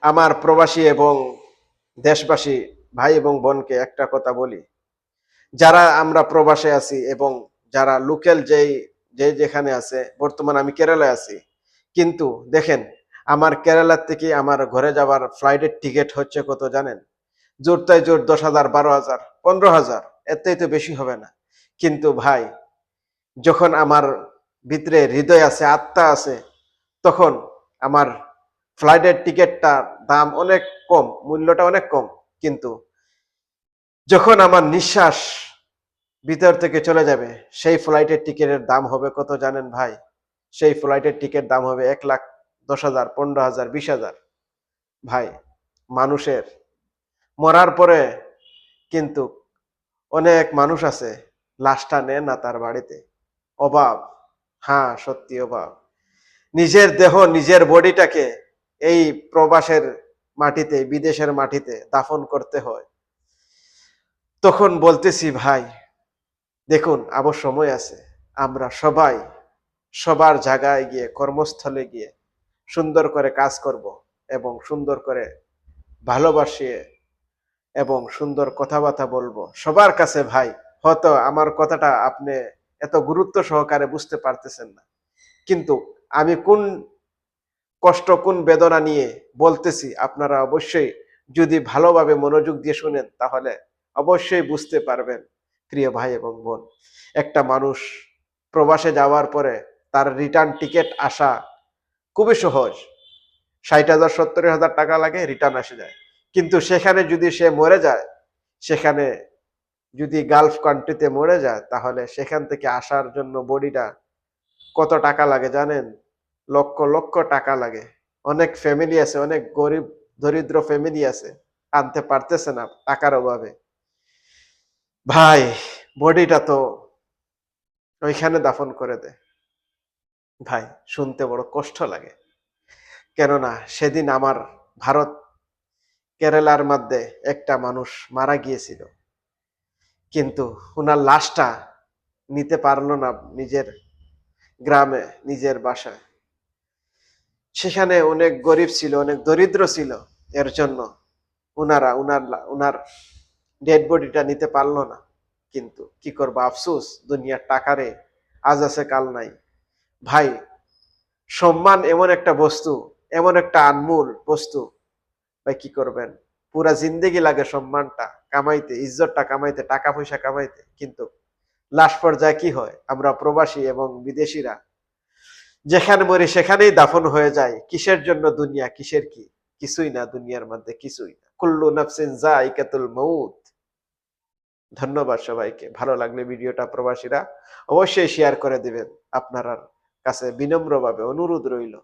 আমার প্রবাসী এবং দেশবাসী ভাই এবং বোনকে একটা কথা বলি, যারা আমরা প্রবাসে আছি এবং যারা লোকাল যে যেখানে আছে, বর্তমানে আমি কেরালায় আছি, কিন্তু দেখেন আমার কেরালার থেকে আমার ঘরে যাওয়ার ফ্লাইটের টিকিট হচ্ছে কত জানেন? জোর তাই জোর 10,000, 12,000, 15,000, এতেই তো বেশি হবে না। কিন্তু ভাই, যখন আমার ভিতরে হৃদয় আছে, আত্মা আছে, তখন আমার ফ্লাইটের টিকিটটার দাম অনেক কম, মূল্যটা অনেক কম। কিন্তু যখন আমার নিঃশ্বাস ভিতর থেকে চলে যাবে, সেই ফ্লাইটের টিকিটের দাম হবে কত জানেন ভাই? সেই ফ্লাইটের টিকিট দাম হবে 1,10,000, 15,000, 20,000। ভাই, মানুষের মরার পরে কিন্তু অনেক মানুষ আছে লাশটা নেয় না তার বাড়িতে। অভাব, হ্যাঁ সত্যি অভাব। নিজের দেহ, নিজের বডিটাকে এই প্রবাসের মাটিতে, বিদেশের মাটিতে দাফন করতে হয়। তখন বলতেছি ভাই, দেখুন আবার সময় আছে। আমরা সবাই সবার জায়গায় গিয়ে, কর্মস্থলে গিয়ে সুন্দর করে কাজ করব এবং সুন্দর করে ভালোবাসিয়ে এবং সুন্দর কথাবার্তা বলবো সবার কাছে। ভাই, হয়তো আমার কথাটা আপনি এত গুরুত্ব সহকারে বুঝতে পারতেছেন না, কিন্তু আমি কোন কষ্ট, কোন বেদনা নিয়ে বলতেছি, আপনারা অবশ্যই যদি ভালোভাবে মনোযোগ দিয়ে শুনেন তাহলে অবশ্যই বুঝতে পারবেন। প্রিয় ভাই এবং বোন, একটা মানুষ প্রবাসে যাওয়ার পরে তার রিটার্ন টিকিট আসা খুবই সহজ। 60,000, 70,000 টাকা লাগে, রিটার্ন এসে যায়। কিন্তু সেখানে যদি সে মরে যায়, সেখানে যদি গালফ কান্ট্রিতে মরে যায়, তাহলে সেখান থেকে আসার জন্য বডিটা কত টাকা লাগে জানেন? লক্ষ লক্ষ টাকা লাগে। অনেক ফ্যামিলি আছে, অনেক গরিব দরিদ্র ফ্যামিলি আছে, আনতে পারতেছে না টাকার অভাবে। ভাই, বডিটা তো ওইখানে দাফন করে দেয়। ভাই, শুনতে বড় কষ্ট লাগে। কেননা সেদিন আমার ভারত কেরালার মধ্যে একটা মানুষ মারা গিয়েছিল, কিন্তু ওনার লাশটা নিতে পারলো না নিজের গ্রামে, নিজের বাসায়। সেখানে অনেক গরিব ছিল, অনেক দরিদ্র ছিল, এর জন্য উনারা উনার ডেড বডিটা নিতে পারলো না। কিন্তু কি করবো, আফসোস, দুনিয়ার টাকারে আজ আছে কাল নাই। ভাই, সম্মান এমন একটা বস্তু, এমন একটা আনমোল বস্তু, ভাই কি করবেন, পুরা জিন্দেগি লাগে সম্মানটা কামাইতে, ইজ্জতটা কামাইতে, টাকা পয়সা কামাইতে। কিন্তু লাশ পর্যায়ে কি হয়, আমরা প্রবাসী এবং বিদেশিরা যেখানে মরি সেখানেই দাফন হয়ে যায়। কিসের জন্য দুনিয়া, কিসের কি? কিছুই না, দুনিয়ার মধ্যে কিছুই না। কুল্লু নাফসিন যায়িকাতুল মাউত। ধন্যবাদ সবাইকে। ভালো লাগলে ভিডিওটা প্রবাসীরা অবশ্যই শেয়ার করে দিবেন। আপনার কাছে বিনম্রভাবে অনুরোধ রইল।